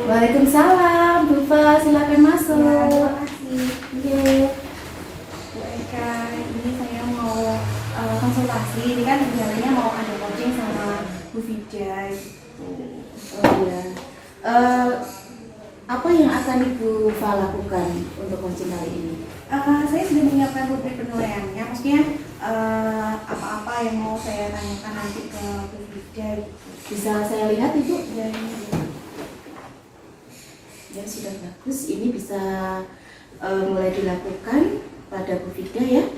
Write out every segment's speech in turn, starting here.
Waalaikumsalam, Bufa, silakan masuk. Ya, terima kasih. Oke. Bu Eka, ini saya mau konsultasi. Ini kan rencananya mau ada coaching sama Bu Vida gitu. Oh ya. Eh, apa yang akan Ibu Fa lakukan untuk coaching kali ini? Saya sudah menyiapkan rubrik penilaiannya. Maksudnya apa-apa yang mau saya tanyakan nanti ke Bu Vida gitu. Bisa saya lihat Ibu? Dan Ya sudah bagus. Ini bisa mulai dilakukan pada Bu Vida ya.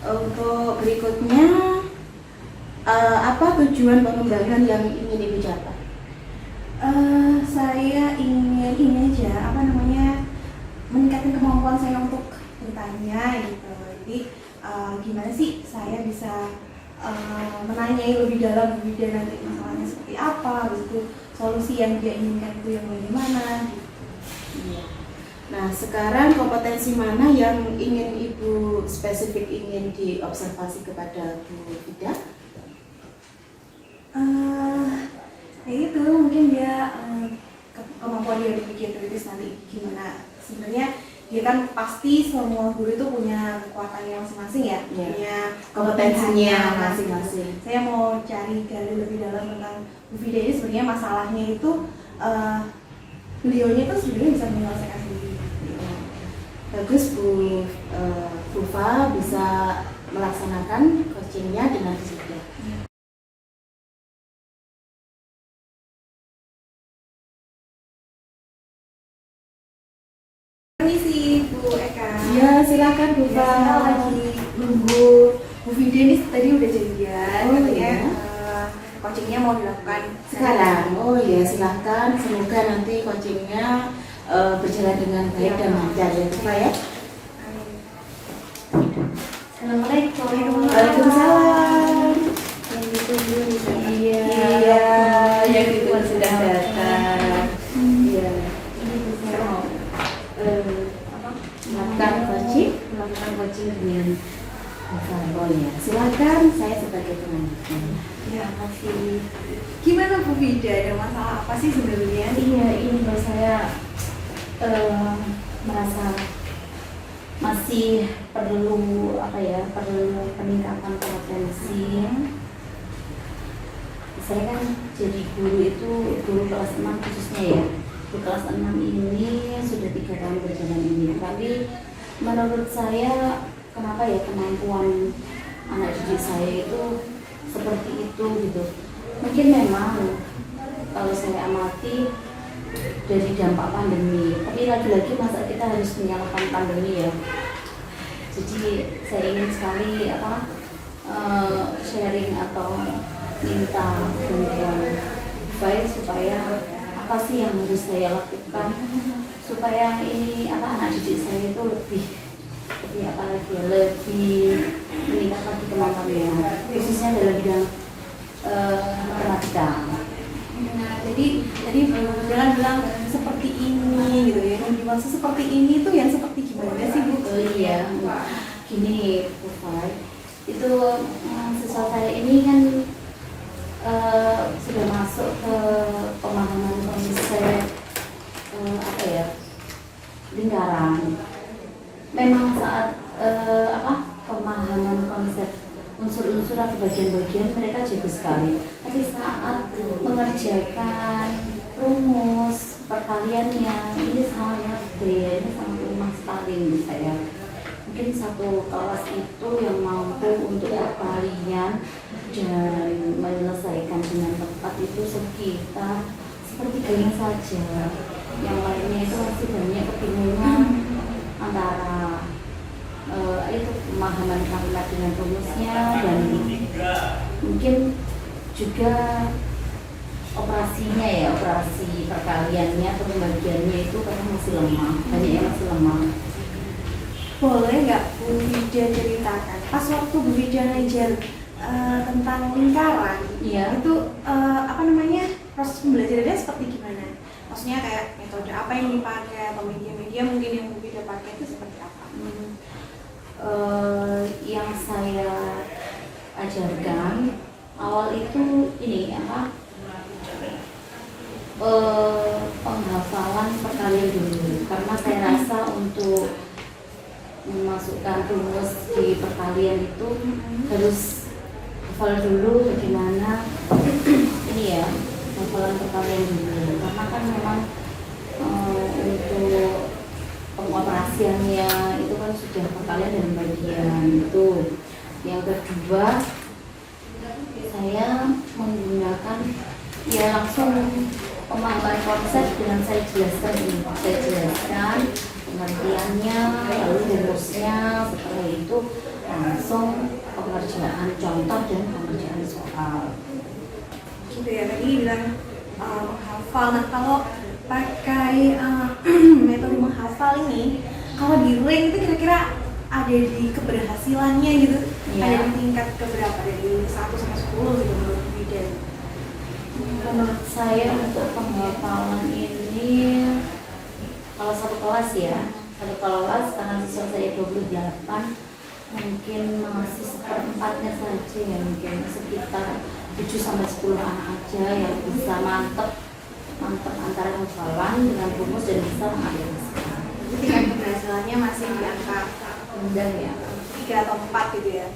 Untuk berikutnya, apa tujuan pengembangan yang ingin Ibu capai? saya ingin ini aja, meningkatkan kemampuan saya untuk bertanya gitu. Jadi gimana sih saya bisa menanyai lebih dalam Bu Vida nanti masalahnya seperti apa, gitu, solusi yang dia inginkan itu yang bagaimana gitu. Iya. Nah, sekarang kompetensi mana yang ingin Ibu spesifik ingin diobservasi kepada Bu Vida? Ya itu mungkin dia kemampuan dia berpikir kritis nanti gimana. Sebenarnya dia kan pasti semua guru itu punya kekuatannya masing-masing ya, Iya. punya Kompetensinya kelebihannya. masing-masing. Saya mau cari gali lebih dalam tentang Bu Vida ini. Sebenarnya masalahnya itu beliaunya itu sebenarnya bisa menyelesaikan sendiri. Bagus Bu Fa bisa melaksanakan coachingnya dengan disiplin. Permisi Bu Eka. Ya, silakan Bu Fa. Saya lagi nunggu Bu Vida ini tadi udah janjian, Oh, katanya iya. coachingnya mau dilakukan Sekarang, oh ya silakan. Semoga nanti coachingnya berjalan dengan baik dan lancar ya Bu Fa ya. Assalamualaikum. Waalaikumsalam. Yang ditunggu nih, Kak. Iya, yang ditunggu sudah datang. Iya. Ini saya mau Melakukan coaching dengan Bu Fa. Oh ya, silakan. Saya sebagai penanya. Ya, makasih. Gimana Bu Vida? Ada masalah apa sih sebenarnya? Iya, ini loh saya merasa masih perlu perlu peningkatan kompetensi. Saya kan jadi guru itu guru kelas 6 khususnya ya. Di kelas 6 ini sudah 3 tahun berjalan ini. Tapi menurut saya kenapa ya kemampuan anak didik saya itu seperti itu gitu. Mungkin memang kalau saya amati dari dampak pandemi, tapi lagi-lagi masa kita harus menyalahkan pandemi ya. Jadi saya ingin sekali sharing atau minta bantuan baik supaya apa sih yang harus saya lakukan supaya ini anak didik saya itu lebih meningkat lagi kemampuannya, khususnya dalam bidang matematika. Nah, jadi tadi bilang seperti ini gitu ya. Yang dimaksud seperti ini tuh yang seperti gimana sih Bu? Oh iya, gini Bu Fai, itu siswa saya ini kan sudah masuk ke pemahaman konsep lingkaran. Memang saat pemahaman konsep unsur-unsur atau bagian-bagian mereka jago sekali. Tapi saat mengerjakan rumus perkaliannya ini sangat lemah sekali menurut saya. Mungkin satu kelas itu yang mampu untuk perkalian dan menyelesaikan dengan tepat itu sekitar sepertiganya saja. Yang lainnya itu masih banyak kebingungan antara itu pemahaman kalimat dengan rumusnya dan mungkin juga operasi perkaliannya atau pembagiannya itu karena masih lemah, banyak yang masih lemah. Boleh nggak Bu Vida ceritakan pas waktu Bu Vida ngajar tentang lingkaran, Iya. itu proses pembelajarannya seperti gimana? Maksudnya kayak metode apa yang dipakai atau media-media mungkin yang Bu Vida pakai itu seperti apa? Yang saya ajarkan awal itu ini dulu, karena saya rasa untuk memasukkan rumus di perkalian itu harus hafal dulu bagaimana ini ya, hafalan perkalian dulu, karena kan memang untuk pengoperasiannya itu kan sudah perkalian dan bagian itu. Yang kedua, saya menggunakan ya langsung pemahaman konsep dengan saya jelaskan ini, saya jelaskan pengertiannya, lalu rumusnya, setelah itu langsung pengerjaan contoh dan pengerjaan soal. Gitu ya, tadi bilang menghafal. Nah kalau pakai metode menghafal ini, kalau di rank itu kira-kira ada di keberhasilannya gitu, ada di tingkat keberapa, dari 1 sampai 10 gitu menurut Biden? Menurut saya untuk penghafalan ini, kalau satu kelas ya, satu kelas karena siswa saya 28, mungkin masih seperempatnya saja ya, mungkin sekitar 7 sampai 10 anak aja yang bisa mantep antara hafalan dengan rumus dan bisa mengaplikasikan. Jadi tingkat keberhasilannya masih di angka rendah ya, 3 atau 4 gitu ya?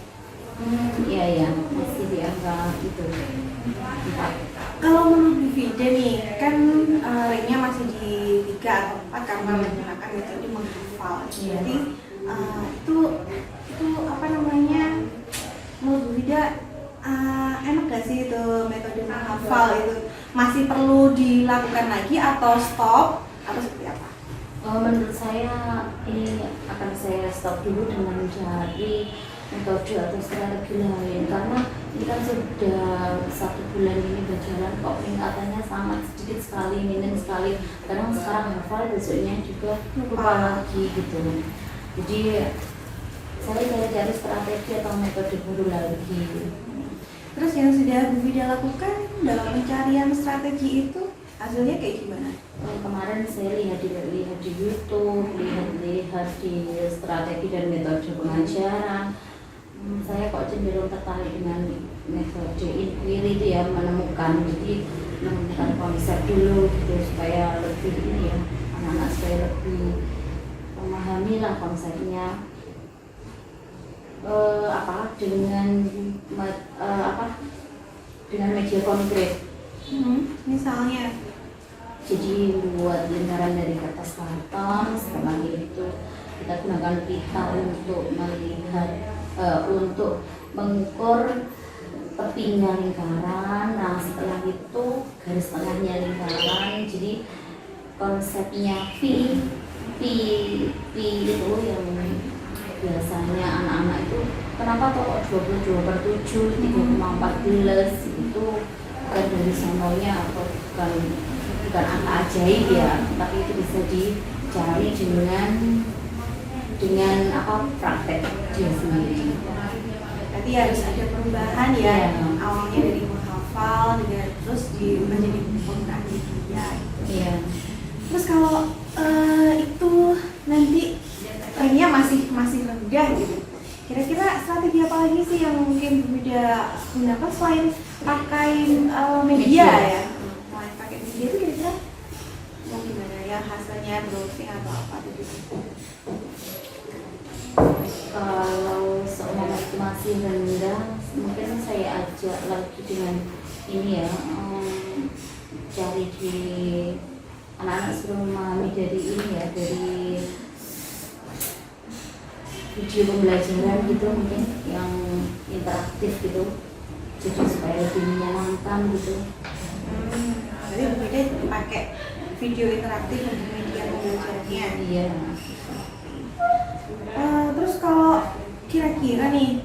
Iya, masih di angka itu 4. Kalau menurut Biden nih, kan ranknya masih di 3 atau 4 karena menggunakan metode menghafal. Jadi itu apa namanya, menurut Biden enak gak sih itu metode menghafal itu? Masih perlu dilakukan lagi atau stop atau seperti apa? Menurut saya ini akan saya stop dulu dengan mencari metode atau strategi lain, karena ini kan sudah 1 bulan ini berjalan kok peningkatannya sangat sedikit sekali, minim sekali. Kadang sekarang hafal, besoknya juga lupa lagi gitu. Jadi saya cari strategi atau metode baru lagi. Terus yang sudah Bu Vida lakukan dalam pencarian strategi itu hasilnya kayak gimana? Kemarin saya lihat di YouTube, lihat di strategi dan metode pengajaran. Saya kok cenderung tertarik dengan metode inquiry itu ya, menemukan konsep dulu gitu, supaya lebih ini ya, anak-anak supaya lebih memahami lah konsepnya. Dengan media konkret. Misalnya? Jadi buat lingkaran dari kertas karton, setelah itu kita gunakan pita untuk melihat, untuk mengukur tepinya lingkaran. Nah setelah itu garis tengahnya lingkaran. Jadi konsepnya P itu yang biasanya anak-anak itu kenapa kok 22/7, 3,14 itu bukan dari sononya atau bukan angka ajaib ya, tapi itu bisa dicari dengan praktek dia sendiri. Berarti harus ada perubahan ya, awalnya dari menghafal terus menjadi penggunaan media. Iya. Terus kalau itu nanti ranknya masih rendah gitu, kira-kira strategi apa lagi sih yang mungkin Bunda gunakan selain pakai media ya? Selain pakai media itu kira-kira mau gimana ya, hasilnya browsing atau apa gitu? Kalau seumpama masih rendah, mungkin saya ajak lagi dengan ini ya, cari di anak-anak suruh memahami dari ini ya, dari video pembelajaran gitu, mungkin yang interaktif gitu, jadi supaya lebih menyenangkan gitu. Jadi mungkin pakai video interaktif untuk media pembelajarannya. Iya. Terus kalau kira-kira nih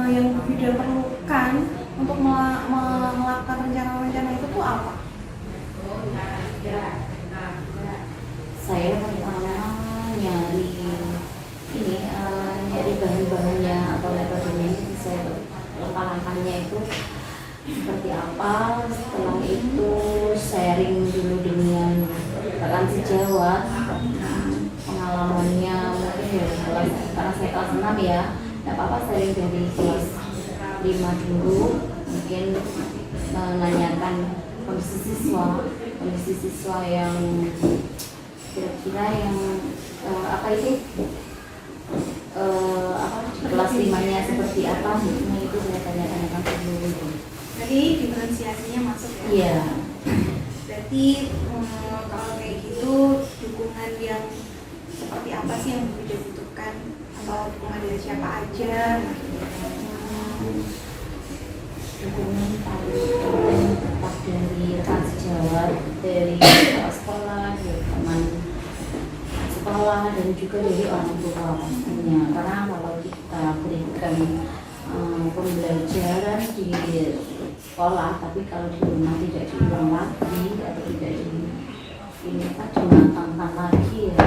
yang video perlukan untuk melakukan rencana-rencana itu tuh apa? Saya pertama nyari bahan-bahannya atau metodenya, saya langkah-langkahnya itu seperti apa. Setelah itu sharing dulu dengan rekan sejawat pengalamannya, mungkin dari kelas, karena saya kelas 6 ya, tidak apa-apa sharing dari kelas 5 dulu, mungkin menanyakan kondisi siswa yang kira-kira yang apa itu apa di kelas 5-nya seperti apa, nah itu saya tanyakan dulu itu. Jadi diferensiasinya masuk ya? Iya. Berarti kalau kayak gitu dukungan yang seperti apa sih yang Wida butuhkan, atau dukungan dari siapa aja? Dukungan paling tetap dari rekan sejawat, dari kepala sekolah, dari teman sekolah, dan juga dari orang tua pastinya. Karena kalau kita berikan pembelajaran di sekolah, tapi kalau di rumah tidak diulang lagi atau tidak ini kan dimatangkan lagi ya,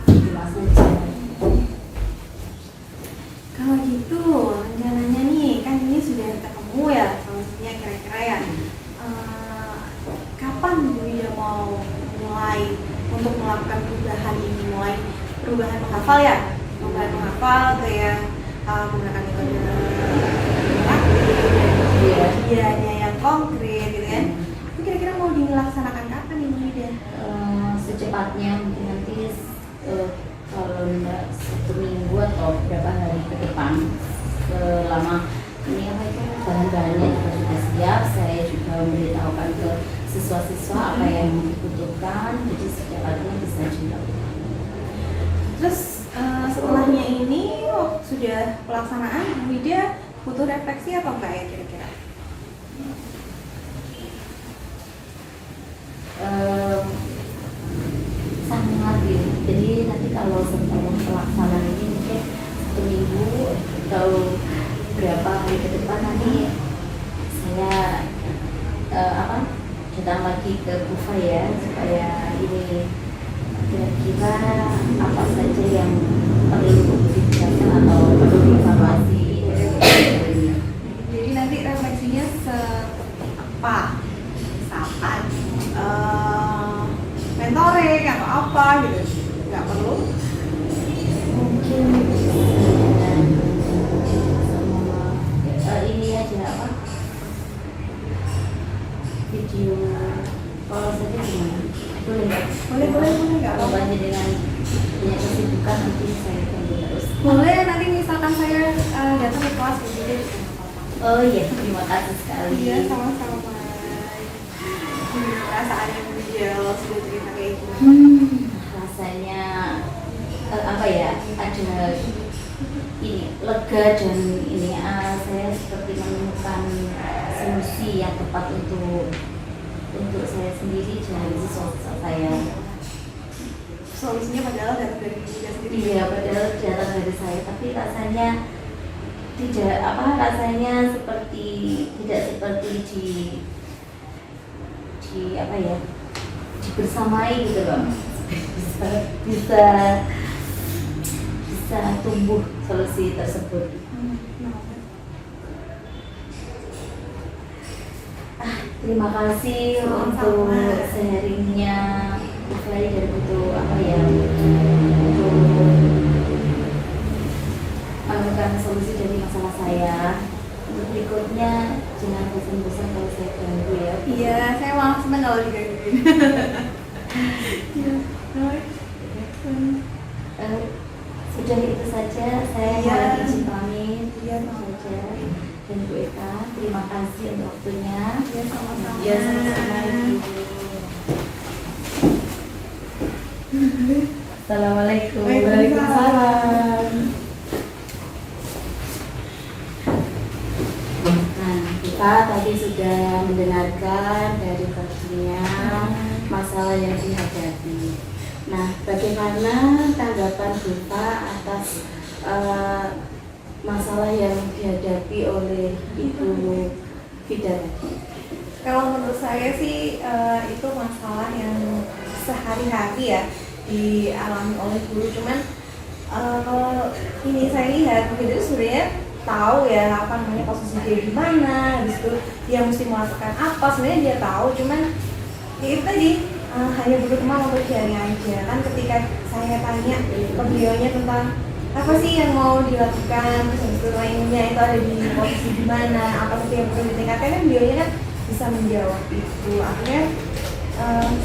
cuma saja. Kalau gitu rencananya nih, kan ini sudah ketemu ya solusinya kira-kira ya. Kapan Wida mau mulai untuk melakukan perubahan ini, mulai perubahan menghafal ya? Perubahan menghafal kayak menggunakan metode kajiannya yang konkret gitu kan. Itu kira-kira mau dilaksanakan kapan nih Wida? Secepatnya, mungkin nanti kalau enggak 1 minggu atau beberapa hari ke depan, selama ini apa itu bahan-bahannya juga sudah siap, saya juga memberitahukan ke siswa-siswa apa yang dibutuhkan, jadi secepatnya bisa dilakukan. Terus setelahnya ini sudah pelaksanaan, Wida butuh refleksi atau enggak ya kira-kira? Sangat ya. Jadi nanti kalau setelah pelaksanaan ini mungkin 1 minggu atau berapa hari ke depan nanti saya datang lagi ke Kufa ya, supaya ini kira-kira apa saja yang perlu dijelaskan atau perlu dievaluasi. Jadi nanti refleksinya seperti apa? Misalkan mentoring atau apa gitu, nggak perlu? Mungkin ini aja apa? Video kalau saja gimana? Boleh nggak? Boleh nggak? Kalau banyak dengan punya kesibukan nanti saya tunggu terus. Boleh, nanti misalkan saya datang ke kelas gitu deh. Oh iya, terima kasih sekali. Iya, sama-sama. Perasaannya Wida sudah cerita kayak gini. Rasanya apa ya? Ada ini lega dan ini saya seperti menemukan solusi yang tepat untuk saya sendiri dan siswa saya. Solusinya padahal datang dari Wida sendiri. Iya, padahal datang dari saya, tapi rasanya rasanya seperti tidak seperti di apa ya, dibersamai gitu loh, bisa tumbuh solusi tersebut. Terima kasih untuk sharingnya, mulai dari untuk apa ya, untuk menemukan solusi dari masalah saya. Untuk berikutnya jangan bosan-bosan kalau saya ganggu ya. Iya, saya malah senang kalau digangguin. Sudah itu saja, saya mohon izin pamit. Itu saja. Dan Bu Eka, terima kasih untuk waktunya. Ya, sama-sama. Ya, sama-sama Ibu. Assalamualaikum. Waalaikumsalam. Nah, kita tadi sudah mendengarkan dari versinya masalah yang dihadapi. Nah, bagaimana tanggapan Bapak atas masalah yang dihadapi oleh Ibu Vida? Kalau menurut saya sih itu masalah yang sehari-hari ya dialami oleh guru. Cuman kalau ini saya lihat begitu sebenarnya tahu ya apa namanya posisi dia di mana, habis itu dia mesti melakukan apa, sebenarnya dia tahu, cuman ya itu tadi hanya berteman untuk jari aja. Kan ketika saya tanya ke beliaunya tentang apa sih yang mau dilakukan, terus habis itu lainnya itu ada di posisi di mana, apa sih yang perlu ditingkatkan, kan beliaunya kan bisa menjawab itu. Akhirnya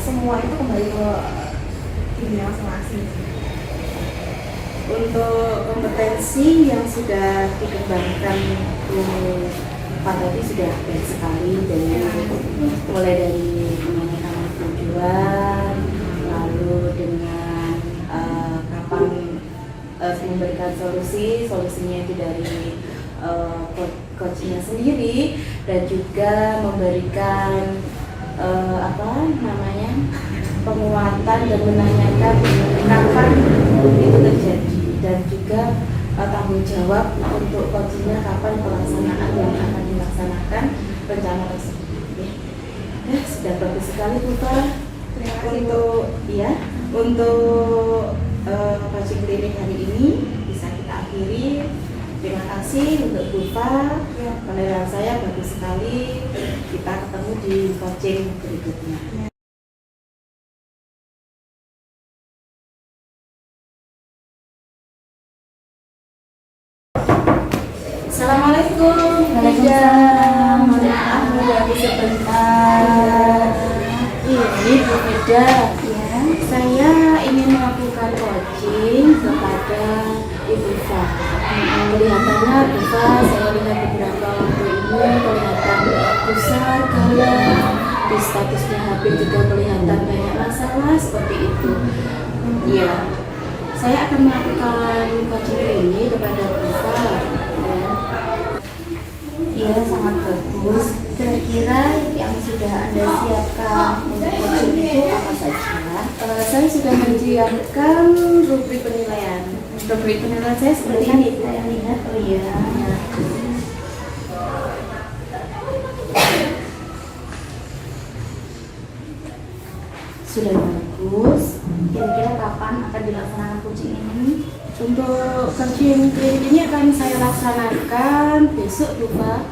semua itu kembali ke dunia masing-masing. Untuk kompetensi yang sudah dikembangkan Pak tadi sudah banyak sekali, mulai dari menanyakan tujuan, lalu dengan kapan memberikan solusinya itu dari coachnya sendiri, dan juga memberikan penguatan dan menanyakan kapan itu terjadi, dan juga tanggung jawab untuk coachnya kapan pelaksanaan yang akan dilaksanakan rencana tersebut. Ya, sudah bagus sekali Bu Fa. Terima kasih Untuk coaching klinik hari ini bisa kita akhiri. Terima kasih untuk Bu Fa. Penilaian saya bagus sekali. Kita ketemu di coaching berikutnya. Assalamualaikum. Waalaikumsalam. Mohon maaf mengganggu sebentar. Ini Bu Fida. Ya. Saya ingin melakukan coaching kepada Ibu Fa. Kelihatannya Bu Fa, saya lihat beberapa waktu ini kelihatan besar, galau, di statusnya HP juga kelihatan banyak masalah seperti itu. Iya, saya akan melakukan coaching ini kepada Bu Fa. Iya, sangat bagus. Kira-kira yang sudah Anda siapkan untuk coaching itu apa saja? Saya sudah menyiapkan rubrik penilaian. Rubrik penilaian saya seperti ini. Saya lihat, oh iya. Sudah bagus. Kira-kira kapan akan dilaksanakan coaching ini? Untuk coaching klinik ini akan saya laksanakan besok Bu Fa,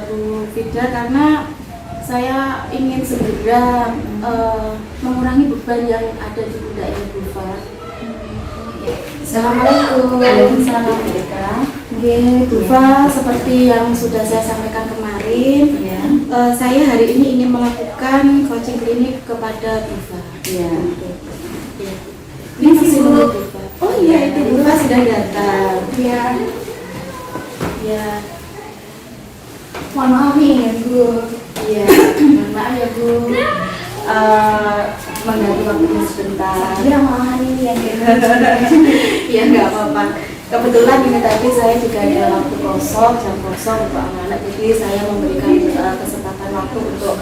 Bu Fida, karena saya ingin segera mengurangi beban yang ada di pundaknya Bu Fa. Assalamualaikum. Waalaikumsalam. Bu Fa, seperti yang sudah saya sampaikan kemarin, saya hari ini ingin melakukan coaching klinik kepada Bu Fa. Ini masih Bu Fa. Oh iya, itu Bu Fa sudah datang. Ya. Mohon maaf nih ya Bu. Iya, mohon maaf ya Bu. Mengganggu waktunya sebentar. Kira malahan ini yang Ya nggak apa-apa. Kebetulan ini tadi saya juga ada waktu kosong, jam kosong untuk anak-anak, jadi saya memberikan kesempatan waktu untuk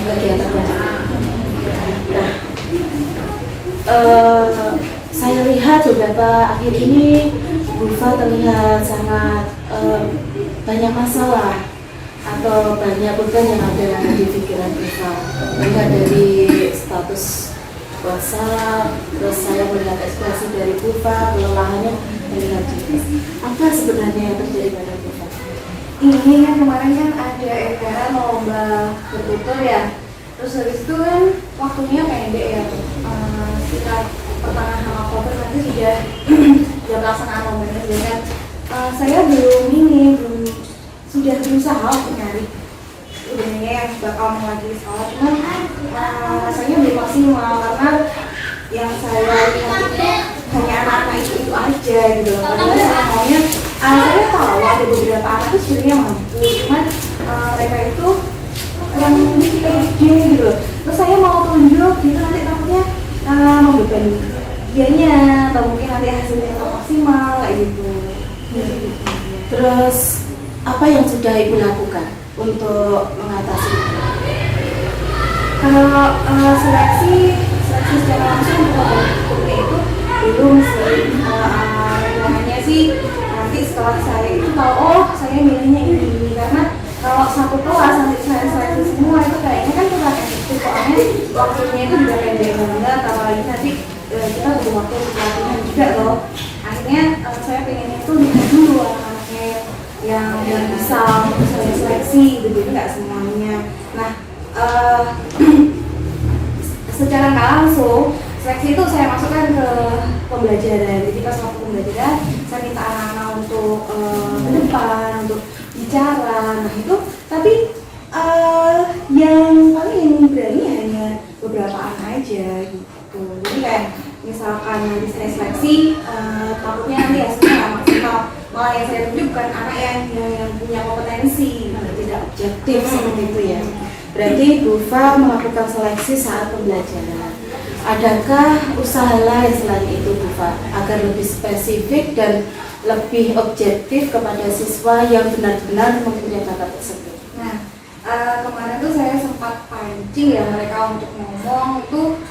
kegiatan belajar. Saya lihat beberapa akhir ini Bu Fa terlihat sangat banyak masalah atau banyak beban yang ada di pikiran Bu Fa. Melihat dari status WhatsApp, terus saya melihat ekspresi dari Bu Fa, kelelahannya terlihat jelas. Apa sebenarnya yang terjadi pada Bu Fa? Ini kan kemarin kan ada acara lomba bertutur ya. Terus habis itu kan waktunya pendek ya. Sekitar pertengahan Oktober nanti sudah pelaksanaan lombanya, sedangkan saya belum sudah berusaha untuk nyari udahnya yang bakal mewakili sekolah, cuman rasanya belum maksimal karena yang saya lihat itu hanya anak-anak itu aja gitu loh. Padahal saya maunya saya tahu ada beberapa anak itu sebenarnya mampu, cuman mereka itu yang mikir gitu loh. Terus saya mau tunjuk gitu, nanti takutnya membebani dianya atau mungkin nanti hasilnya nggak maksimal kayak gitu. Terus apa yang sudah Ibu lakukan untuk mengatasi itu? Kalau seleksi secara langsung untuk itu belum sih. Rencananya sih nanti setelah saya itu tahu, oh saya milihnya ini, karena kalau satu kelas nanti saya seleksi semua itu kayaknya kan kurang efektif, soalnya waktunya itu juga pendek banget, apalagi nanti kita butuh waktu untuk latihan juga loh. Akhirnya saya pengen itu dilihat dulu anak-anaknya yang bisa untuk saya seleksi gitu, nggak semuanya. Nah secara nggak langsung seleksi itu saya masukkan ke pembelajaran. Jadi pas waktu pembelajaran saya minta anak-anak untuk ke depan untuk bicara. Nah itu tapi yang paling berani hanya beberapa anak aja gitu. Jadi kayak misalkan nanti saya seleksi, takutnya nanti hasilnya nggak maksimal, malah yang saya tunjuk bukan anak yang punya kompetensi, Tidak objektif seperti itu ya. Berarti Bufa melakukan seleksi saat pembelajaran. Adakah usaha lain selain itu Bufa agar lebih spesifik dan lebih objektif kepada siswa yang benar-benar mempunyai bakat tersebut? Nah, kemarin tuh saya sempat pancing ya mereka untuk ngomong itu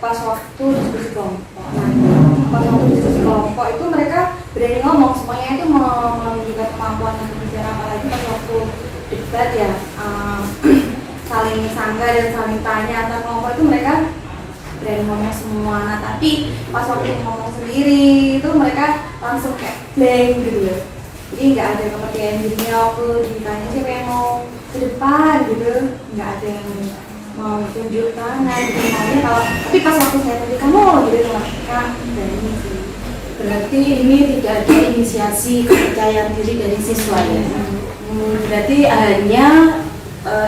pas waktu diskusi kelompok. Nah, pas waktu diskusi kelompok itu mereka berani ngomong, semuanya itu menunjukkan kemampuan berbicara, apalagi pas waktu debat ya, saling sanggah dan saling tanya antar kelompok itu mereka berani ngomong semua. Nah, tapi pas waktu ngomong sendiri itu mereka langsung kayak blank gitu ya. Jadi nggak ada kepercayaan dirinya waktu ditanya siapa yang mau ke depan gitu, nggak ada yang mau tunjuk tangan gitu. Makanya kalau tapi pas waktu saya tanya kamu gitu mereka berani sih. Berarti ini tidak ada inisiasi kepercayaan diri dari siswa ya. Berarti hanya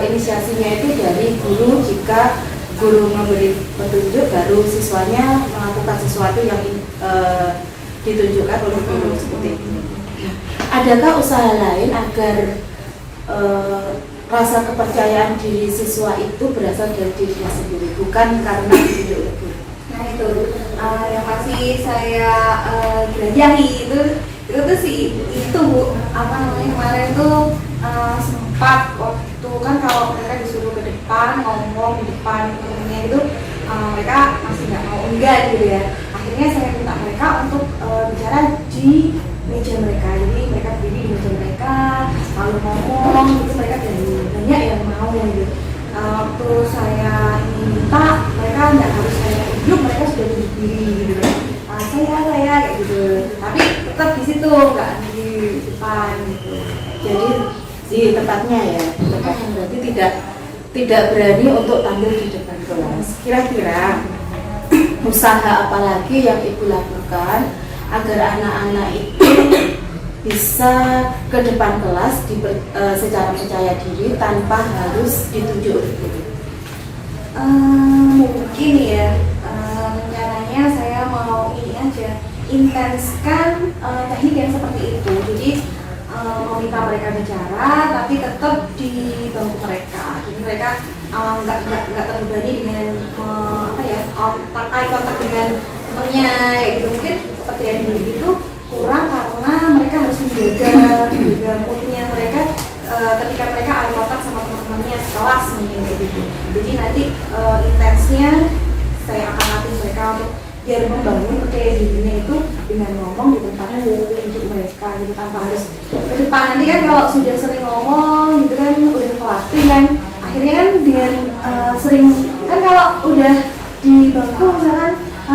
inisiasinya itu dari guru. Jika guru memberi petunjuk, baru siswanya melakukan sesuatu yang ditunjukkan oleh guru seperti ini. Adakah usaha lain agar rasa kepercayaan diri siswa itu berasal dari dirinya sendiri, bukan karena ditunjuk oleh guru? Nah itu yang masih saya jelajahi itu tuh sih itu Bu, apa namanya kemarin tuh sempat waktu kan kalau mereka disuruh ke depan ngomong di depan temennya itu mereka masih nggak mau enggan gitu ya. Akhirnya saya minta mereka untuk bicara di meja mereka, jadi mereka berdiri di meja mereka lalu ngomong gitu, mereka banyak yang mau gitu. Waktu saya minta mereka nggak harus saya tunjuk, mereka sudah berdiri gitu. Saya kayak gitu, tapi tetap di situ nggak di depan gitu. Jadi di tempatnya ya, tempatnya berarti tidak berani untuk tampil di depan kelas. Kira-kira usaha apa lagi yang Ibu lakukan agar anak-anak itu bisa ke depan kelas secara percaya diri tanpa harus ditunjuk oleh guru? Mungkin ya rencananya saya mau ini aja intenskan teknik yang seperti itu. Jadi meminta mereka bicara tapi tetap di bangku mereka. Jadi mereka nggak terbebani dengan eye contact dengan temannya gitu. Mungkin seperti yang dulu itu kurang karena mereka harus menjaga moodnya mereka ketika mereka eye contact sama teman-temannya sekelas mungkin kayak gitu. Jadi nanti intensnya saya akan latih mereka untuk biar membangun percaya dirinya itu dengan ngomong di tempat untuk mereka gitu, tanpa harus ke depan. Nanti kan kalau sudah sering ngomong gitu kan udah kelatih kan, akhirnya kan dengan sering kan kalau udah di bangku misalkan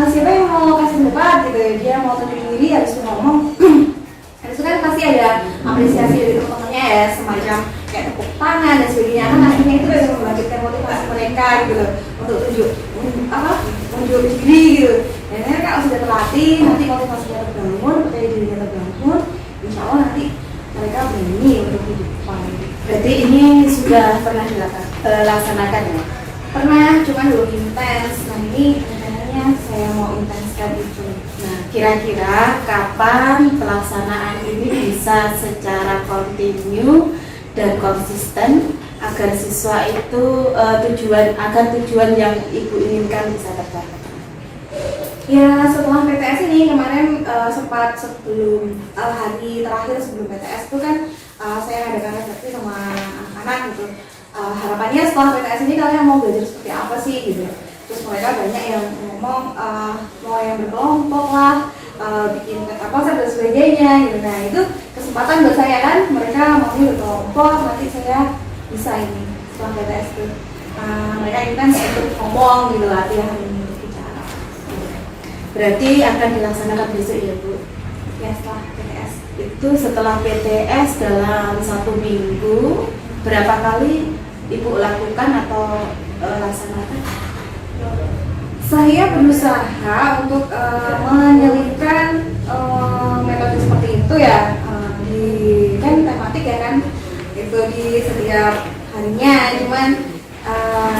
siapa yang mau kasih debat gitu ya, dia mau tunjuk diri harus ngomong itu kan pasti ada apresiasi dari teman-temannya ya, semacam kayak tepuk tangan dan sebagainya. Kan akhirnya itu bisa membangkitkan motivasi mereka gitu loh untuk tunjuk diri gitu. Dan akhirnya kalau sudah terlatih, nanti motivasinya terbangun, percaya dirinya terbangun, insya Allah nanti mereka berani untuk di depan. Berarti ini sudah pernah dilaksanakan ya? Pernah, cuma belum intens. Nah ini rencananya saya mau intenskan itu. Nah, kira-kira kapan pelaksanaan ini bisa secara kontinu dan konsisten agar siswa itu tujuan yang Ibu inginkan bisa tercapai? Ya setelah PTS ini kemarin sempat sebelum hari terakhir sebelum PTS itu kan saya adakan refleksi sama anak-anak gitu. Harapannya setelah PTS ini kalian mau belajar seperti apa sih gitu. Terus mereka banyak yang ngomong mau yang berkelompok lah, bikin konsep dan sebagainya gitu. Nah itu kesempatan buat saya kan, mereka mau berkelompok, nanti saya bisa ini setelah PTS itu mereka intens untuk ngomong gitu, latihan bicara. Berarti akan dilaksanakan besok ya Bu? Ya setelah PTS. Itu setelah PTS dalam 1 minggu berapa kali Ibu lakukan atau laksanakan? Saya berusaha untuk menyelipkan metode seperti itu ya di kan tematik ya kan itu di setiap harinya, cuman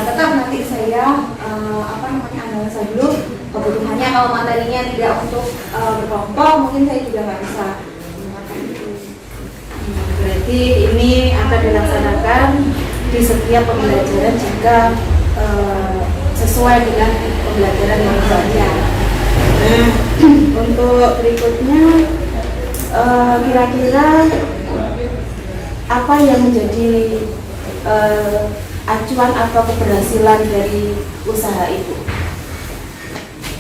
tetap nanti saya analisa dulu kebutuhannya. Kalau materinya tidak untuk berkelompok, mungkin saya juga nggak bisa menggunakan itu. Berarti ini akan dilaksanakan di setiap pembelajaran jika sesuai dengan pembelajaran yang dibaca. Nah, untuk berikutnya kira-kira apa yang menjadi acuan atau keberhasilan dari usaha itu?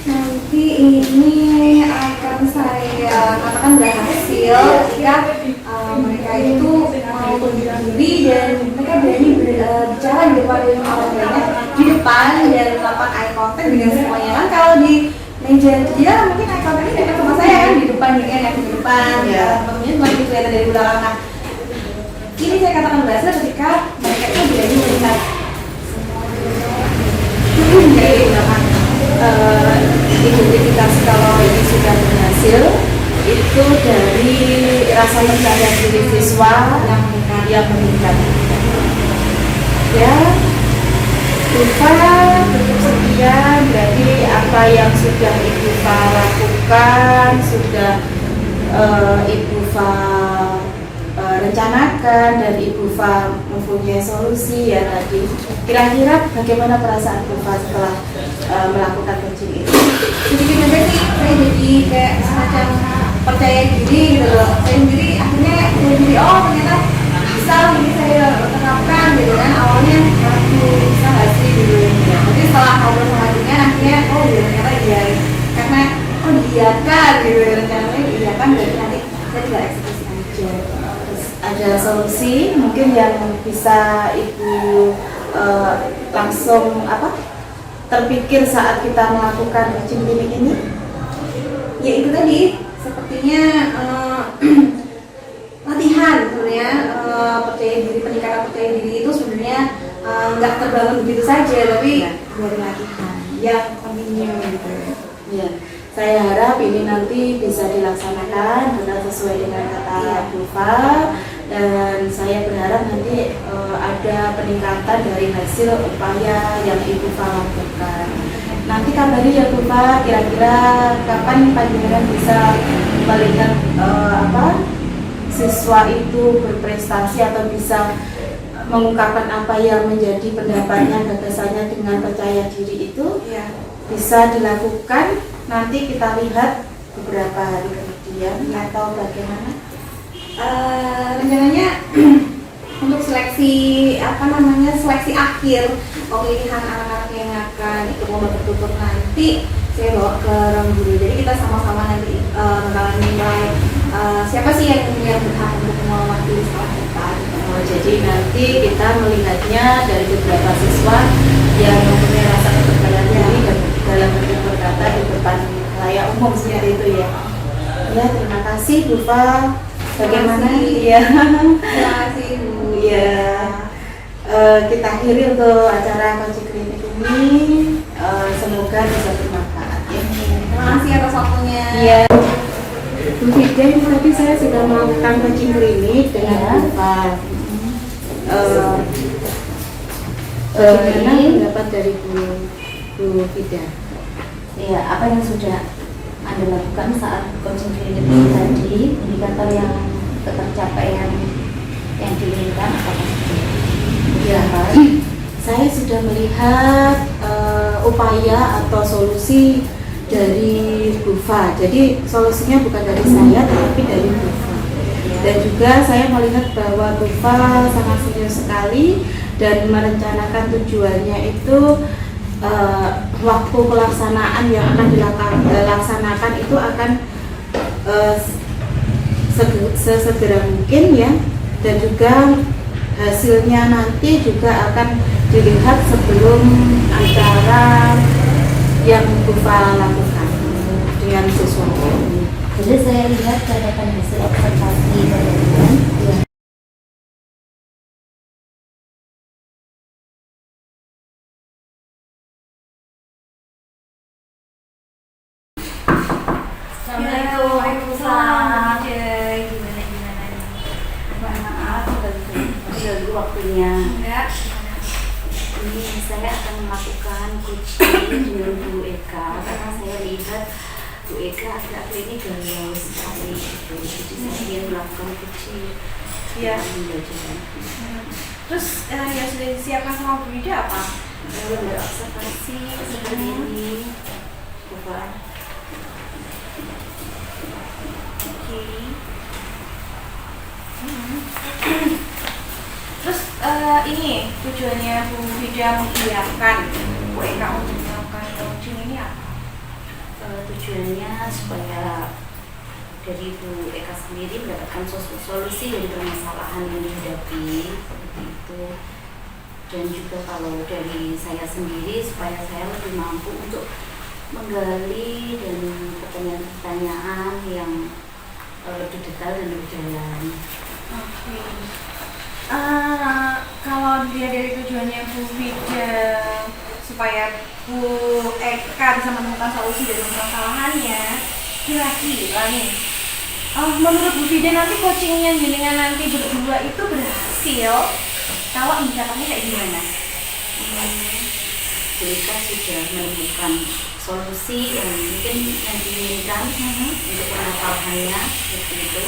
Nanti ini akan saya katakan berhasil jika mereka itu mau berdiri dan mereka berani bicara di depan orang banyak, di depan dan melakukan eye contact dengan semuanya. Kan kalau di meja dia mungkin eye contact dekat sama saya kan, di depan dengan yang di depan, temennya cuma kelihatan dari belakang. Nah, ini saya katakan berhasil ketika mereka itu berani melihat Jadi gunakan identifikasi kalau ini sudah berhasil itu dari rasa percaya diri siswa yang meningkat. Ya, Iva cukup sekian dari apa yang sudah Ibu Fa lakukan, sudah Ibu Fa rencanakan dan Ibu Fa mempunyai solusi ya tadi. Kira-kira bagaimana perasaan Ibu Fa setelah melakukan coaching itu? sedikit aja sih saya jadi kayak semacam percaya diri gitu loh. Saya sendiri akhirnya saya jadi ternyata bisa ini saya terapkan gitu kan. Awalnya aku bisa nggak sih gitu ya. Tapi setelah ngobrol sama adiknya akhirnya ternyata iya, karena iya kan gitu rencananya iya kan, berarti nanti saya tinggal eksekusi aja. Ada solusi mungkin yang bisa Ibu langsung terpikir saat kita melakukan coaching klinik ini? Ya itu tadi sepertinya latihan sebenarnya, percaya diri, peningkatan percaya diri itu sebenarnya nggak terbangun begitu saja, tapi dari latihan yang continue gitu. Ya, saya harap ini nanti bisa dilaksanakan benar sesuai dengan kata Bu Fa, dan saya berharap nanti ada peningkatan dari hasil upaya yang Ibu Fa lakukan. Nanti kabari ya Bu Fa, kira-kira kapan panjenengan bisa melihat siswa itu berprestasi atau bisa mengungkapkan apa yang menjadi pendapatnya, gagasannya dengan percaya diri itu bisa dilakukan. Nanti kita lihat beberapa hari kemudian atau bagaimana? Rencananya untuk seleksi seleksi akhir pemilihan anak-anak yang akan ikut lomba tertutup nanti saya bawa ke ruang guru. Jadi kita sama-sama nanti bakalan menilai siapa sih yang berhak untuk mewakili sekolah kita. Jadi nanti kita melihatnya dari beberapa siswa yang mempunyai rasa kepercayaan diri dan dalam bentuk berkata di depan layak umum seperti itu ya. Ya, terima kasih Bu Fa. Bagaimana? Ya. Terima kasih Bu. Ya. Kita akhiri untuk acara coaching klinik ini. Semoga bisa bermanfaat ya. Terima kasih atas waktunya. Iya. Bu Fiden, tadi saya sudah melakukan coaching klinik dengan Bu Fa. Bagaimana pendapat dari Bu Fida? Ya, apa yang sudah Anda lakukan saat coaching klinik ini tadi, indikator yang ketercapaian yang diinginkan apa? Ya, saya sudah melihat upaya atau solusi dari Bu Fa. Jadi solusinya bukan dari saya, tetapi dari Bu Fa. Dan juga saya melihat bahwa Bu Fa sangat serius sekali dan merencanakan tujuannya itu waktu pelaksanaan yang akan dilaksanakan itu akan sesegera mungkin ya, dan juga hasilnya nanti juga akan dilihat sebelum acara yang Bu Fa lakukan dengan siswa. Jadi saya lihat catatan hasil observasi penelitian. Assalamualaikum. Waalaikumsalam. Gimana nih? Maaf, udah waktunya. Enggak. Ini saya akan melakukan coaching dengan Bu Eka karena saya lihat Bu Eka akhir-akhir ini galau sekali gitu. Jadi saya ingin melakukan coaching. Iya. Pembelajaran. Terus yang sudah disiapkan sama Bu Wida apa? Lalu observasi seperti ini, coba. Oke. Terus ini tujuannya Bu Wida mengiyakan Bu Eka untuk melakukan coaching ini apa? Tujuannya supaya dari Bu Eka sendiri mendapatkan solusi dari permasalahan yang dihadapi seperti itu, dan juga kalau dari saya sendiri supaya saya lebih mampu untuk menggali dan pertanyaan-pertanyaan yang lebih detail dan lebih dalam. Oke. Kalau dilihat dari tujuannya Bu Wida supaya Bu Eka bisa menemukan solusi dari permasalahannya, kira-kira nih, menurut Bu Wida nanti coachingnya jenengan nanti berdua itu berhasil kalau indikatornya kayak gimana? Mereka sudah menemukan solusi yang mungkin yang diinginkan untuk permasalahannya seperti itu.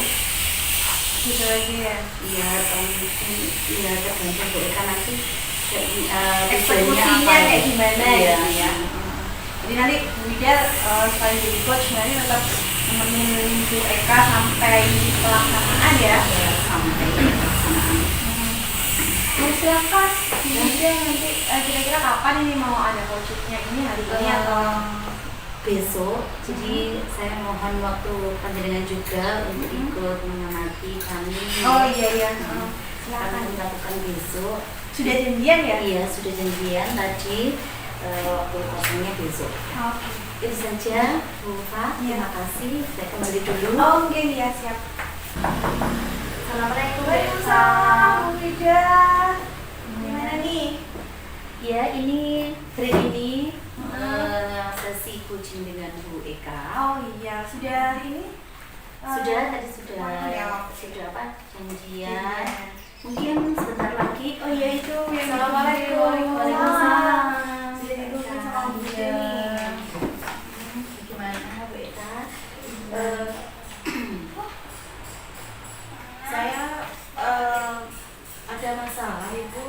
Gitu aja ya. Iya, mungkin ya tergantung Bu Eka nanti Eksekusinya kayak gimana ya. gitu ya. Jadi nanti Bu Wida selain jadi coach nanti tetap nemenin Bu Eka sampai pelaksanaan ya. Sampai pelaksanaan. Silakan Bu Wida nanti kira-kira kapan ini mau ada coachingnya ini hari ini atau besok? Jadi saya mohon waktu panjenengan juga untuk ikut mengamati kami. Oh iya. Kami Silakan. melakukan besok. Sudah janjian ya? Iya, sudah janjian tadi waktu kosongnya besok. Oke. Itu saja Bu Fa, terima kasih. Saya kembali dulu. Oh mungkin ya, siap. Assalamualaikum. Waalaikumsalam Bu Wida. Gimana nih? Ya, ini hari ini sesi coaching dengan Bu Eka. Oh iya, sudah ini? Tadi sudah Ya. apa? Janjian. Mungkin sebentar lagi. Oh iya itu yang Assalamualaikum. Waalaikumsalam. Sudah didukung sama Bu Wida nih. Gimana Bu Eka? Saya ada masalah Ibu.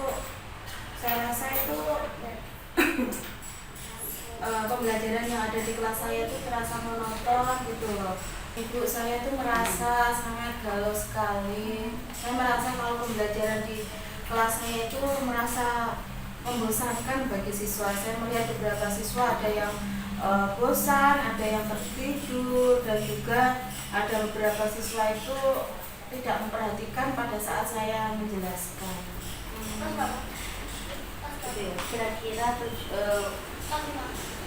Saya rasa itu pembelajaran yang ada di kelas saya itu terasa monoton gitu loh. Ibu, saya tuh merasa sangat galau sekali. Saya merasa kalau pembelajaran di kelas saya itu merasa membosankan bagi siswa. Saya melihat beberapa siswa ada yang bosan, ada yang tertidur, dan juga ada beberapa siswa itu tidak memperhatikan pada saat saya menjelaskan. Kira-kira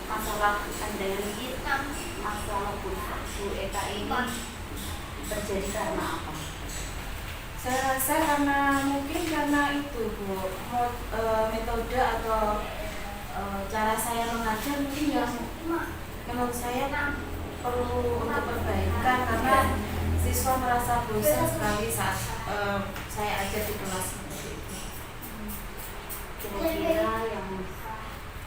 masalah pandangan kita, masalah Bu Eka ini terjadi karena apa? Saya rasa mungkin karena itu Bu, metode atau cara saya mengajar mungkin yang menurut saya perlu untuk perbaikan, karena siswa merasa bosan sekali saat saya ajar di kelas seperti itu. Kira-kira yang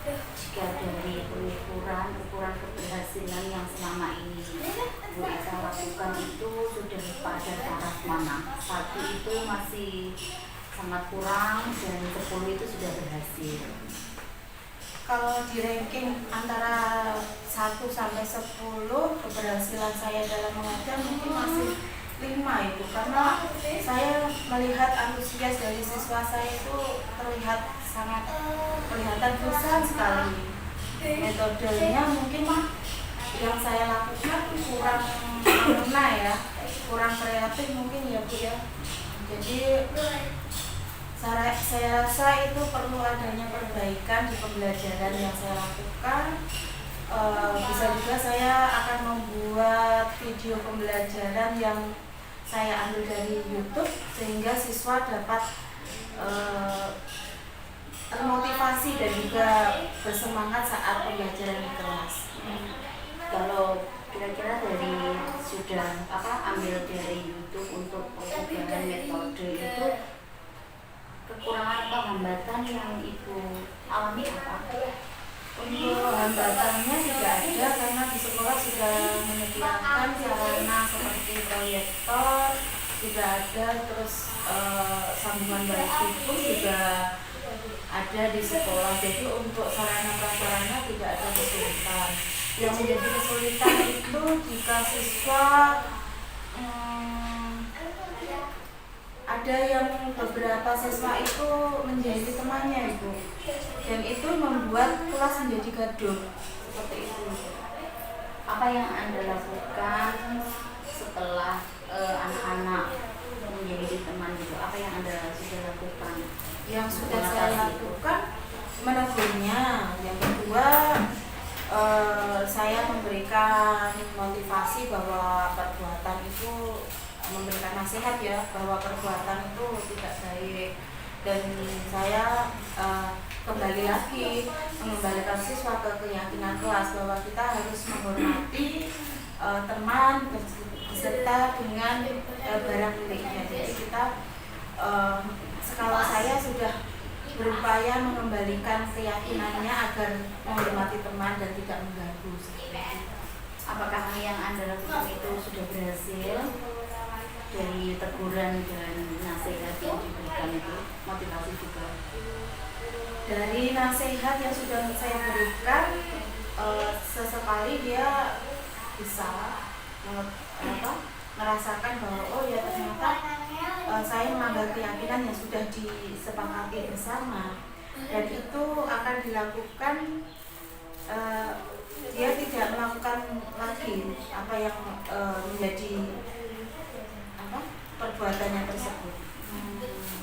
jika dari ukuran keberhasilan yang selama ini Bu Eka lakukan itu sudah pada taraf mana? 1 itu masih sangat kurang dan 10 itu sudah berhasil. Kalau di ranking antara 1 sampai 10 keberhasilan saya dalam mengajar mungkin masih 5 itu, karena saya melihat antusias dari siswa saya itu kelihatan bosan sekali. Metodenya mungkin yang saya lakukan kurang mengena ya, kurang kreatif mungkin ya Bu ya. Jadi saya rasa itu perlu adanya perbaikan di pembelajaran yang saya lakukan. Bisa juga saya akan membuat video pembelajaran yang saya ambil dari YouTube sehingga siswa dapat termotivasi dan juga bersemangat saat pembelajaran di kelas. Kalau kira-kira dari sudah ambil dari YouTube untuk perubahan metode itu kekurangan atau hambatan yang Ibu alami apa? Untuk hambatannya tidak ada karena di sekolah sudah menyediakan sarana seperti proyektor juga ada, terus sambungan wifi pun juga ada di sekolah. Jadi untuk sarana prasarana tidak ada kesulitan. Yang menjadi kesulitan itu jika siswa ada yang beberapa siswa itu menjadi temannya Ibu, dan itu membuat kelas menjadi gaduh seperti itu. Apa yang Anda lakukan setelah anak-anak menjadi teman gitu? Apa yang Anda sudah lakukan? Yang sudah saya lakukan menegurnya. Yang kedua, saya memberikan motivasi bahwa perbuatan itu, memberikan nasihat ya, bahwa perbuatan itu tidak baik, dan saya kembali lagi mengembalikan siswa ke keyakinan kelas bahwa kita harus menghormati teman beserta dengan barang miliknya. Jadi kita skala saya sudah berupaya mengembalikan keyakinannya agar menghormati teman dan tidak mengganggu. Apakah yang Anda lakukan itu sudah berhasil? Dari teguran dan nasihat yang diberikan itu, motivasi juga. Dari nasihat yang sudah saya berikan, sesekali dia bisa merasakan bahwa oh ya ternyata saya melanggar keyakinan yang sudah disepakati bersama, dan itu akan dilakukan. Dia tidak melakukan lagi apa yang menjadi perbuatannya tersebut.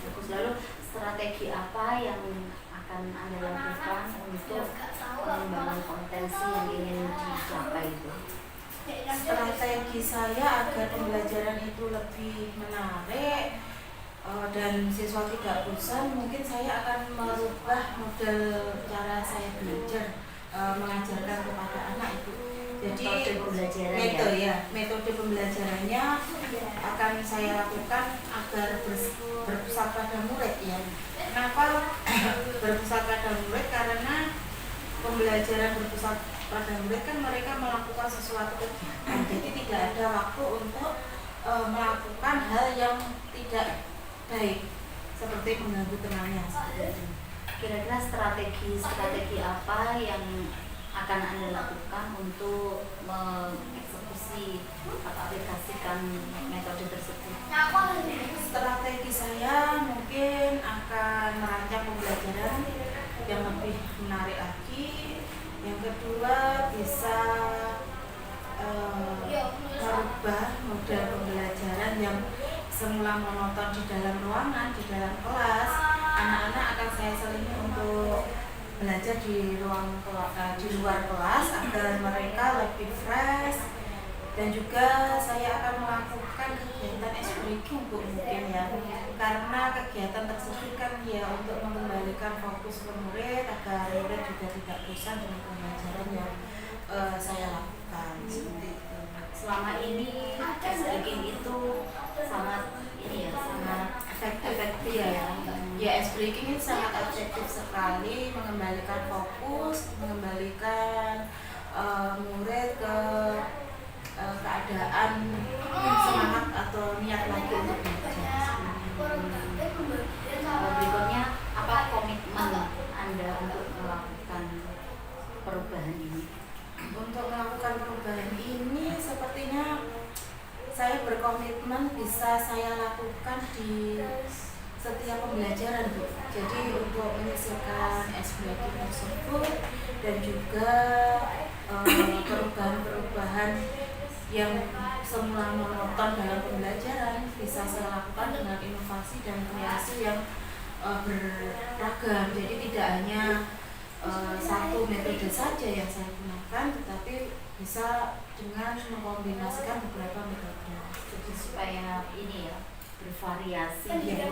Bagus. Lalu strategi apa yang akan Anda lakukan untuk membangun kompetensi yang ingin dicapai itu? Strategi saya agar pembelajaran itu lebih menarik dan siswa tidak bosan, mungkin saya akan merubah model cara saya belajar mengajarkan kepada anak itu. Jadi metode pembelajarannya akan saya lakukan agar berpusat pada murid ya. Kenapa berpusat pada murid? Karena pembelajaran berpusat pada murid kan mereka melakukan sesuatu kegiatan, jadi tidak ada waktu untuk melakukan hal yang tidak baik seperti mengganggu temannya. Kira-kira strategi apa yang akan Anda lakukan untuk mengeksekusi atau aplikasikan metode tersebut? Strategi saya mungkin akan merancang pembelajaran yang lebih menarik lagi. Yang kedua, bisa merubah model pembelajaran yang semula monoton di dalam ruangan, di dalam kelas. Anak-anak akan saya selingi untuk belajar di luar kelas agar mereka lebih fresh, dan juga saya akan melakukan kegiatan extracurricular mungkin ya, karena kegiatan tersebut kan ya untuk mengembalikan fokus ke murid agar murid juga tidak bosan dengan pembelajaran yang saya lakukan. Seperti itu. Selama ini extracurricular itu sangat efektif ya. Ya, extracurricular ini sangat efektif sekali, mengembalikan fokus, mengembalikan murid ke keadaan semangat atau niat lagi untuk belajar. Berikutnya, apa komitmen Anda untuk melakukan perubahan ini? Untuk melakukan perubahan ini sepertinya saya berkomitmen bisa saya lakukan di setiap pembelajaran Bu. Jadi untuk menyelesaikan SBK tersebut dan juga perubahan-perubahan yang semula monoton dalam pembelajaran bisa saya lakukan dengan inovasi dan kreasi yang beragam. Jadi tidak hanya satu metode saja yang saya gunakan, tetapi bisa dengan mengkombinasikan beberapa metode. Jadi supaya ini ya bervariasi ya,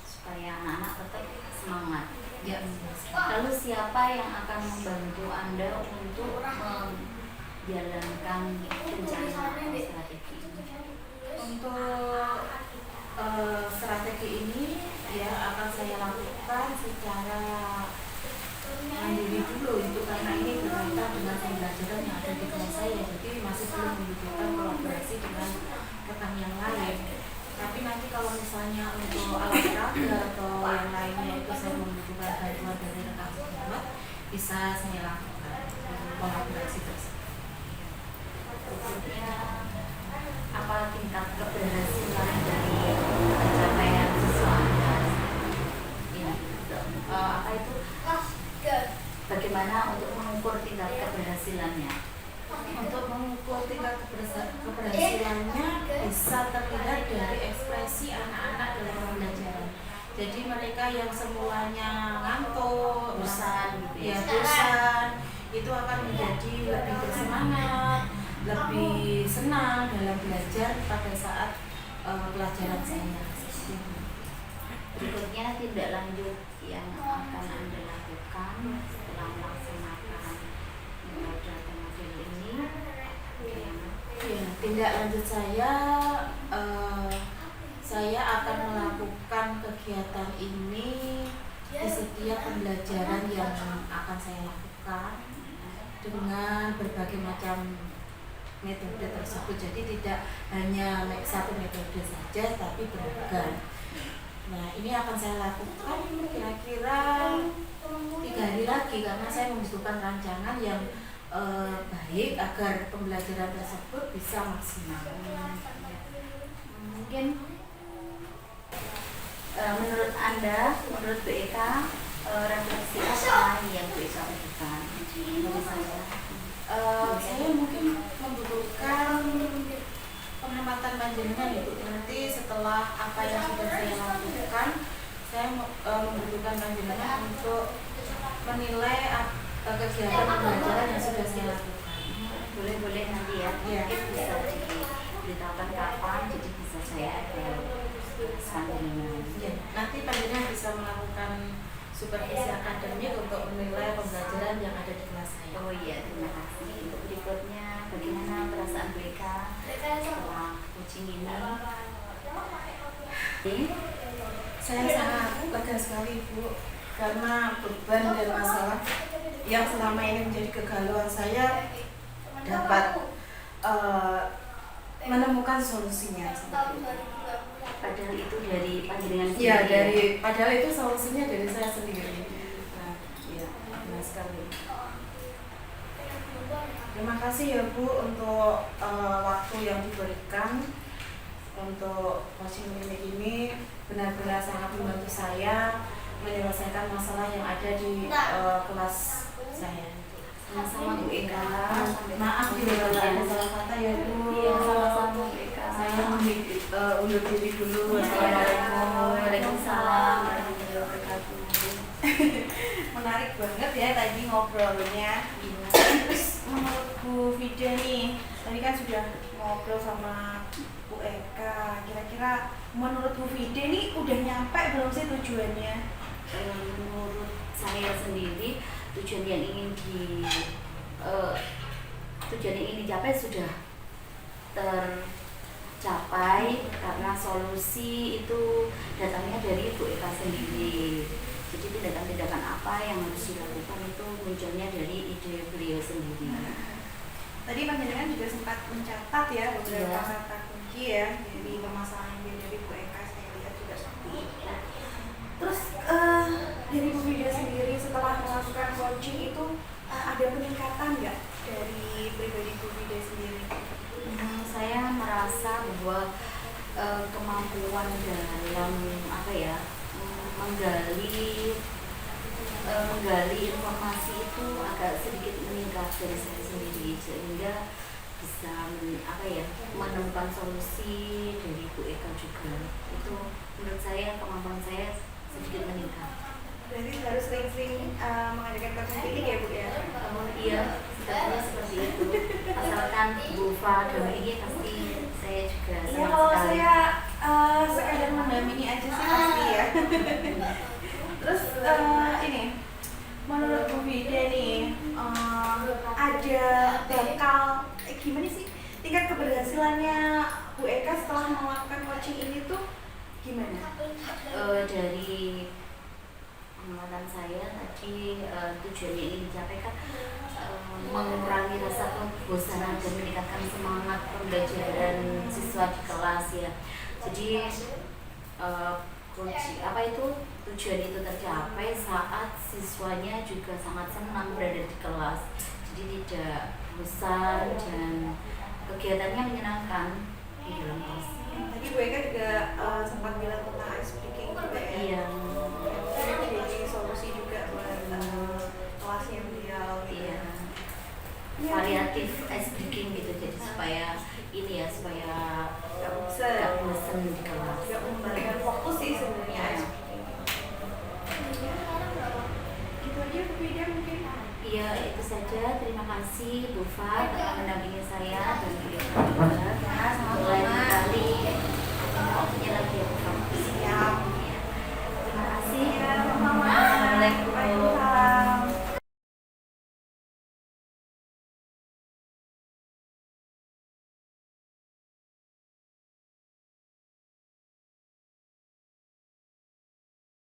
supaya anak-anak tetap semangat. Ya. Lalu siapa yang akan membantu Anda untuk menjalankan rencana strategi ini? Untuk strategi ini ya akan saya lakukan secara mandiri dulu itu, karena ini berkaitan dengan pembelajaran yang ada di kelas saya, jadi masih belum membutuhkan kolaborasi dengan rekan yang lain. Tapi nanti kalau misalnya untuk alat peraga atau yang lainnya itu saya membutuhkan bantuan dari rekan sejawat, bisa saya lakukan kolaborasi tersebut. Berikutnya, apa tingkat keberhasilan dari pencapaian siswa Anda? Ini, apa itu? Bagaimana untuk mengukur tingkat keberhasilannya? Untuk mengukur tingkat keberhasilannya bisa terlihat dari ekspresi anak-anak dalam pembelajaran. Jadi mereka yang semulanya ngantuk, Bosan gitu ya. bosan, itu akan menjadi lebih bersemangat, lebih senang dalam belajar pada saat pelajaran saya. Berikutnya tindak lanjut yang akan Anda lakukan setelah melaksanakan model ini. Ya, tindak lanjut saya akan melakukan kegiatan ini di setiap pembelajaran yang akan saya lakukan dengan berbagai macam metode tersebut. Jadi tidak hanya satu metode saja, tapi beragam. Nah, ini akan saya lakukan kira-kira 3 hari lagi, karena saya membutuhkan rancangan yang baik agar pembelajaran tersebut bisa maksimal. Mungkin menurut Anda, menurut Bu Eka, refleksi apa yang Bu Eka butuhkan dari saya? Saya mungkin membutuhkan pengamatan panjenengan ya Bu. Nanti setelah apa yang sudah saya lakukan, saya membutuhkan panjenengan untuk menilai kegiatan pembelajaran yang sudah saya lakukan. Boleh nanti ya, Iya. mungkin bisa diberitahukan kapan, jadi bisa saya panjenengan. Ya, nanti panjenengan bisa melakukan supervisi akademik untuk menilai pembelajaran yang ada di kelas saya. Oh iya, terima kasih. Untuk berikutnya, bagaimana perasaan Bu Eka setelah coaching ini? Saya sangat lega sekali Bu, karena beban dan masalah yang selama ini menjadi kegalauan saya dapat menemukan solusinya. Padahal itu dari panjenengan Iya, sendiri. padahal itu solusinya dari saya sendiri. Nah, iya, benar sekali. Terima kasih ya Bu untuk waktu yang diberikan untuk coaching klinik ini, benar-benar sangat membantu saya menyelesaikan masalah yang ada di kelas saya. Sama-sama Bu Eka. Maaf bila ada salah kata ya Bu. Iya, sama-sama Bu Eka. Saya undur diri dulu. Wassalamualaikum. Waalaikumsalam warahmatullahi wabarakatuh. Menarik banget ya tadi ngobrolnya. Terus menurut Bu Vida nih, tadi kan sudah ngobrol sama Bu Eka. Kira-kira menurut Bu Vida nih udah nyampe belum sih tujuannya? Menurut saya sendiri tujuan yang ingin dicapai sudah tercapai, karena solusi itu datangnya dari Bu Eka sendiri. Jadi tindakan-tindakan apa yang harus dilakukan itu munculnya dari ide beliau sendiri. Tadi panjenengan juga sempat mencatat ya beberapa Iya. kata kunci ya dari permasalahan yang dari Bu Eka, saya lihat juga seperti itu. Terus dari Bu Vida sendiri setelah melakukan coaching itu ada peningkatan nggak dari pribadi Bu Vida sendiri? Saya merasa bahwa kemampuan dalam menggali informasi itu agak sedikit meningkat dari saya sendiri, sehingga bisa menemukan solusi dari Bu Eka juga. Itu menurut saya kemampuan saya sedikit meningkat. Berarti harus sering-sering mengadakan coaching klinik ya Bu ya? Iya, sepertinya seperti itu. Asalkan Bu Fa dampingi pasti saya juga Iya, senang kalau sekali. saya sekadar mendampingi aja sih pasti ya. Terus ini, menurut Bu Vida nih, ada bakal gimana sih tingkat keberhasilannya Bu Eka setelah melakukan coaching ini tuh Gimana? Dari pengamatan saya tadi tujuan yang ingin dicapai kan mengurangi rasa kebosanan dan meningkatkan semangat pembelajaran siswa di kelas ya. Jadi apa itu tujuan itu tercapai saat siswanya juga sangat senang berada di kelas. Jadi tidak bosan dan kegiatannya menyenangkan di dalam kelas. Tadi Bu Eka juga sempat bilang tentang ice breaking juga ya. Iya. Jadi solusi juga buat kelasnya beliau. Iya. Iya. Variatif ice breaking gitu, jadi supaya ini ya, supaya Gak gak bosan. bosan di kelas. Juga mengembalikan fokus sih sebenarnya Iya. ice breaking. Gitu aja Bu Ida mungkin. Iya, itu saja. Terima kasih Bu Fa telah mendampingi saya dan Bu Eka juga. Lain kali waktunya lagi ya Bu Fa. Siap. Iya. Terima kasih. Iya, sama-sama. Assalamualaikum. Waalaikumsalam.